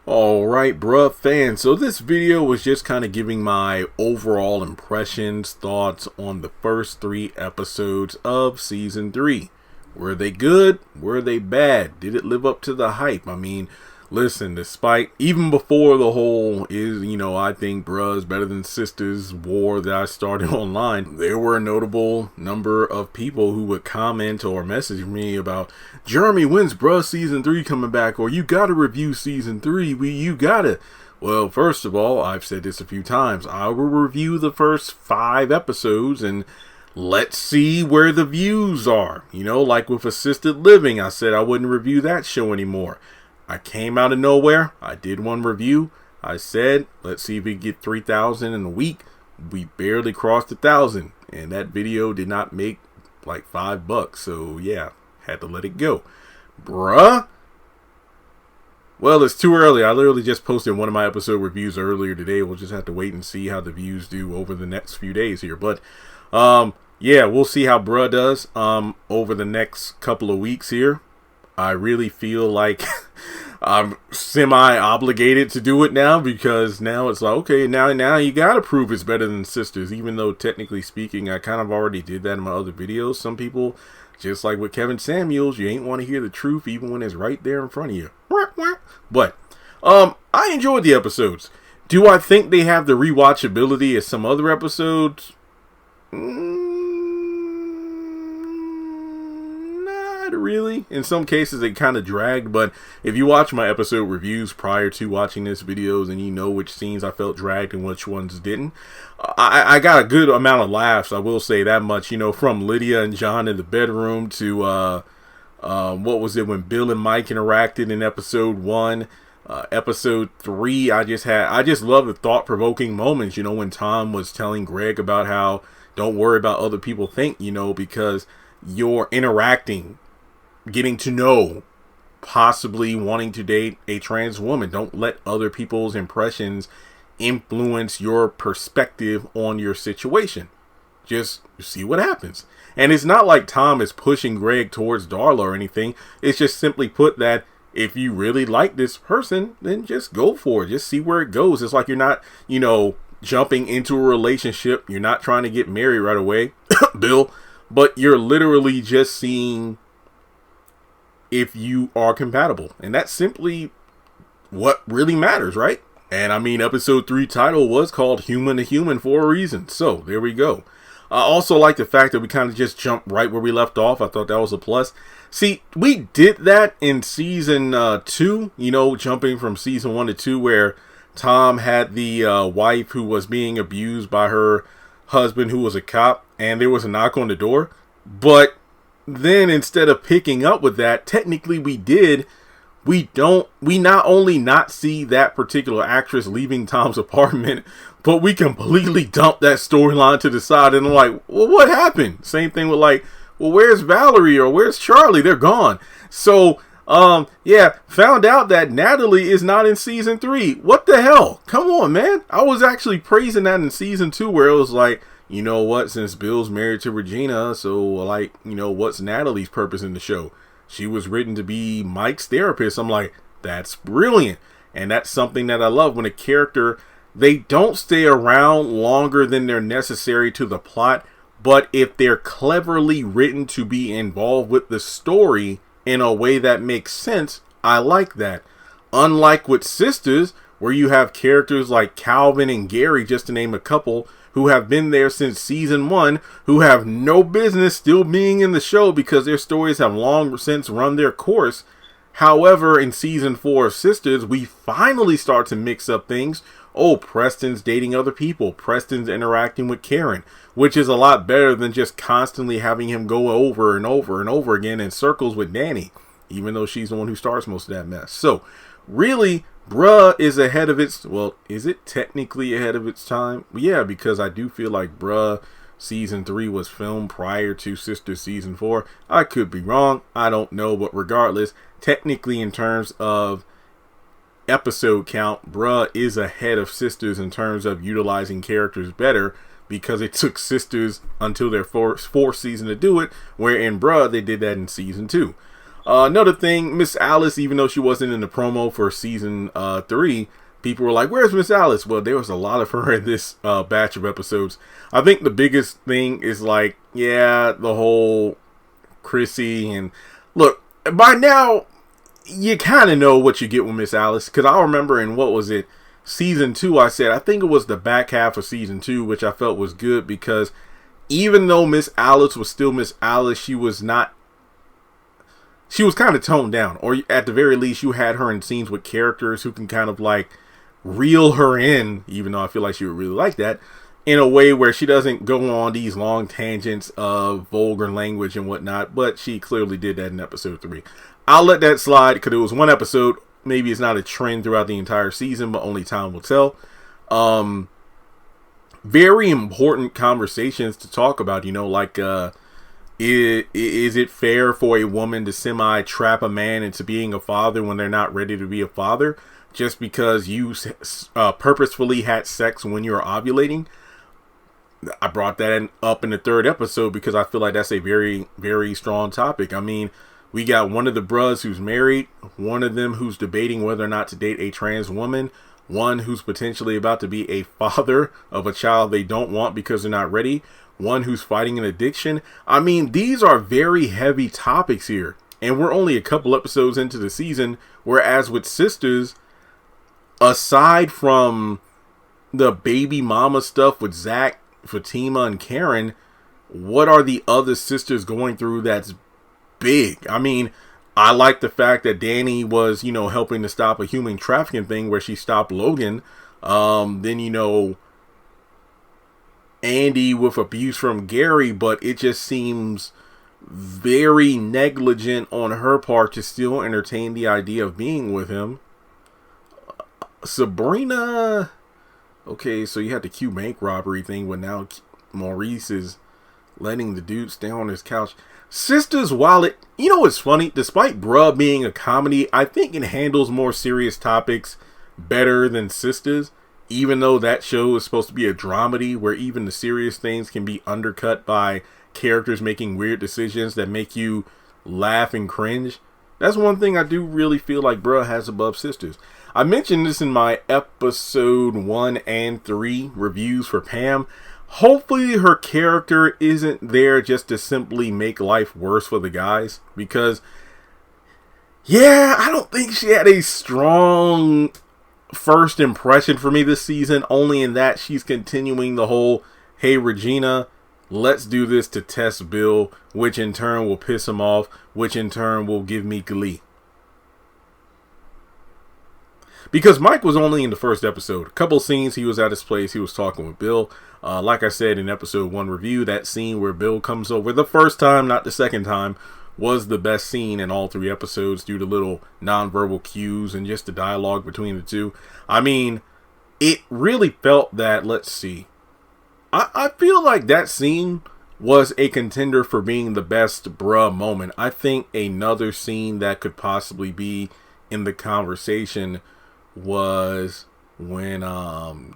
Alright, bruh fans, so this video was just kind of giving my overall impressions, thoughts on the first 3 episodes of Season 3. Were they good? Were they bad? Did it live up to the hype? I mean, listen, despite, even before the whole I think bruh is better than sisters war that I started online, there were a notable number of people who would comment or message me about, Jeremy, when's bruh Season 3 coming back? Or you gotta review Season 3, you gotta. Well, first of all, I've said this a few times, I will review the first 5 episodes and let's see where the views are. Like with Assisted Living, I said I wouldn't review that show anymore. I came out of nowhere. I did one review. I said, let's see if we get 3,000 in a week. We barely crossed 1,000. And that video did not make like $5. So yeah, had to let it go. Bruh. Well, it's too early. I literally just posted one of my episode reviews earlier today. We'll just have to wait and see how the views do over the next few days here. But, yeah, we'll see how bruh does, over the next couple of weeks here. I really feel like I'm semi-obligated to do it now, because now it's like, okay, now you gotta prove it's better than sisters, even though technically speaking, I kind of already did that in my other videos. Some people, just like with Kevin Samuels, you ain't want to hear the truth even when it's right there in front of you. But, I enjoyed the episodes. Do I think they have the rewatchability as some other episodes? Really, in some cases it kind of dragged, but if you watch my episode reviews prior to watching this video, then you know which scenes I felt dragged and which ones didn't. I got a good amount of laughs, I will say that much, from Lydia and John in the bedroom to what was it when Bill and Mike interacted in episode 1. Episode 3, I just love the thought-provoking moments, when Tom was telling Greg about how don't worry about other people think, because you're interacting, getting to know, possibly wanting to date a trans woman. Don't let other people's impressions influence your perspective on your situation. Just see what happens. And it's not like Tom is pushing Greg towards Darla or anything. It's just simply put that if you really like this person, then just go for it. Just see where it goes. It's like you're not, jumping into a relationship. You're not trying to get married right away, Bill. But you're literally just seeing if you are compatible. And that's simply what really matters, right? And I mean, episode 3 title was called Human to Human for a reason. So there we go. I also like the fact that we kind of just jumped right where we left off. I thought that was a plus. See, we did that in season 2, jumping from season 1 to 2, where Tom had the wife who was being abused by her husband who was a cop, and there was a knock on the door. But then instead of picking up with that, technically we not only not see that particular actress leaving Tom's apartment, but we completely dump that storyline to the side. And I'm like, well, what happened? Same thing with like, well, where's Valerie or where's Charlie? They're gone. So yeah, found out that Natalie is not in season 3. What the hell? Come on, man. I was actually praising that in season 2, where it was like, you know what, since Bill's married to Regina, so like, what's Natalie's purpose in the show? She was written to be Mike's therapist. I'm like, that's brilliant. And that's something that I love when a character, they don't stay around longer than they're necessary to the plot, but if they're cleverly written to be involved with the story in a way that makes sense, I like that. Unlike with Sisters, where you have characters like Calvin and Gary, just to name a couple, who have been there since season 1, who have no business still being in the show because their stories have long since run their course. However, in season 4 of Sisters, we finally start to mix up things. Oh, Preston's dating other people. Preston's interacting with Karen, which is a lot better than just constantly having him go over and over and over again in circles with Danny, even though she's the one who starts most of that mess. So, really, bruh is ahead of its, well, is it technically ahead of its time? Yeah, because I do feel like bruh season 3 was filmed prior to Sisters season 4. I could be wrong. I don't know, but regardless, technically in terms of episode count, bruh is ahead of Sisters in terms of utilizing characters better, because it took Sisters until their fourth season to do it, where in bruh they did that in season 2. Another thing, Miss Alice, even though she wasn't in the promo for season 3, people were like, where's Miss Alice? Well, there was a lot of her in this batch of episodes. I think the biggest thing is like, yeah, the whole Chrissy. And look, by now, you kind of know what you get with Miss Alice. Because I remember in, what was it, season 2, I said, I think it was the back half of season 2, which I felt was good. Because even though Miss Alice was still Miss Alice, she was kind of toned down. Or at the very least, you had her in scenes with characters who can kind of like reel her in, even though I feel like she would really like that, in a way where she doesn't go on these long tangents of vulgar language and whatnot. But she clearly did that in episode 3. I'll let that slide because it was one episode. Maybe it's not a trend throughout the entire season, but only time will tell. Very important conversations to talk about, like is it fair for a woman to semi-trap a man into being a father when they're not ready to be a father just because you purposefully had sex when you were ovulating? I brought that up in the 3rd episode because I feel like that's a very, very strong topic. I mean, we got one of the bros who's married, one of them who's debating whether or not to date a trans woman, one who's potentially about to be a father of a child they don't want because they're not ready, one who's fighting an addiction. I mean, these are very heavy topics here. And we're only a couple episodes into the season, whereas with Sisters, aside from the baby mama stuff with Zach, Fatima, and Karen, what are the other sisters going through that's big? I mean, I like the fact that Danny was, helping to stop a human trafficking thing where she stopped Logan. Then, Andy with abuse from Gary, but it just seems very negligent on her part to still entertain the idea of being with him. Sabrina, okay, so you had the Q bank robbery thing, but now Maurice is letting the dude stay on his couch. Sisters, while it, it's funny, despite Bruh being a comedy, I think it handles more serious topics better than Sisters, even though that show is supposed to be a dramedy where even the serious things can be undercut by characters making weird decisions that make you laugh and cringe. That's one thing I do really feel like Bruh has above Sisters. I mentioned this in my episode 1 and 3 reviews for Pam. Hopefully her character isn't there just to simply make life worse for the guys. Because, yeah, I don't think she had a strong first impression for me this season. Only in that she's continuing the whole, hey, Regina, let's do this to test Bill, which in turn will piss him off, which in turn will give me glee. Because Mike was only in the first episode. A couple scenes, he was at his place, he was talking with Bill. Like I said in episode 1 review, that scene where Bill comes over the first time, not the second time, was the best scene in all 3 episodes due to little nonverbal cues and just the dialogue between the two. I mean, it really felt that, let's see. I feel like that scene was a contender for being the best Bruh moment. I think another scene that could possibly be in the conversation was when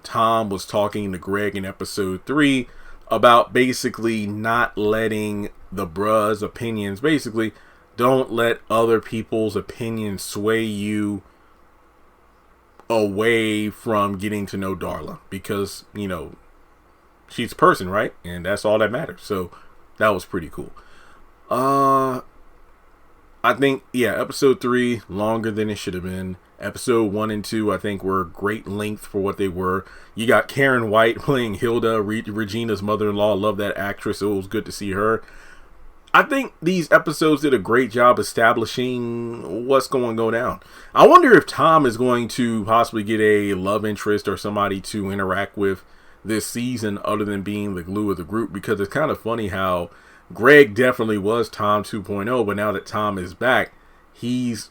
Tom was talking to Greg in episode 3 about basically not letting the Bruh's opinions, basically don't let other people's opinions sway you away from getting to know Darla, because she's a person, right? And that's all that matters. So that was pretty cool. I think, yeah, episode 3 longer than it should have been. Episode 1 and 2, I think, were great length for what they were. You got Karen White playing Hilda, Regina's mother-in-law. Love that actress. It was good to see her. I think these episodes did a great job establishing what's going to go down. I wonder if Tom is going to possibly get a love interest or somebody to interact with this season other than being the glue of the group, because it's kind of funny how Greg definitely was Tom 2.0, but now that Tom is back, he's,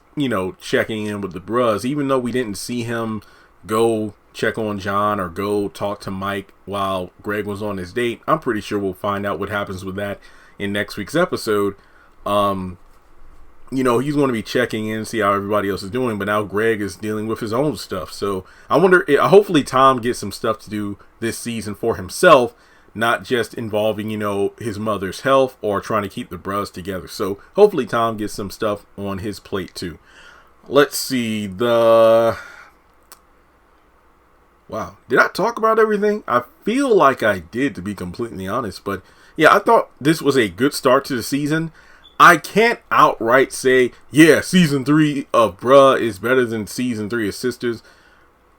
checking in with the Bruhs. Even though we didn't see him go check on John or go talk to Mike while Greg was on his date, I'm pretty sure we'll find out what happens with that in next week's episode. He's going to be checking in, see how everybody else is doing, but now Greg is dealing with his own stuff. So I wonder, hopefully Tom gets some stuff to do this season for himself, not just involving, his mother's health or trying to keep the bros together. So hopefully Tom gets some stuff on his plate too. Let's see. Wow. Did I talk about everything? I feel like I did, to be completely honest. But yeah, I thought this was a good start to the season. I can't outright say, yeah, season 3 of Bruh is better than season 3 of Sisters.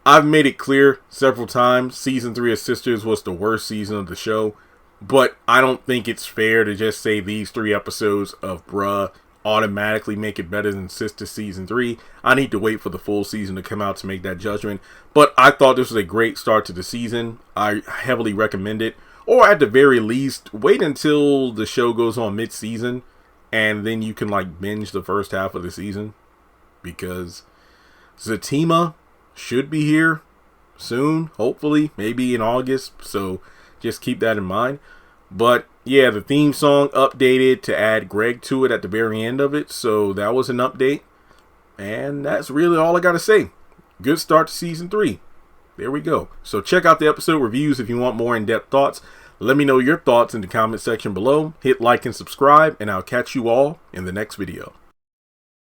I've made it clear several times, season 3 of Sisters was the worst season of the show. But I don't think it's fair to just say these 3 episodes of Bruh automatically make it better than Sisters season 3. I need to wait for the full season to come out to make that judgment. But I thought this was a great start to the season. I heavily recommend it. Or at the very least, wait until the show goes on mid-season. And then you can binge the first half of the season. Because Zatima should be here soon, hopefully, maybe in August. So just keep that in mind. But yeah, the theme song updated to add Greg to it at the very end of it. So that was an update. And that's really all I got to say. Good start to season 3. There we go. So check out the episode reviews if you want more in-depth thoughts. Let me know your thoughts in the comment section below. Hit like and subscribe, and I'll catch you all in the next video.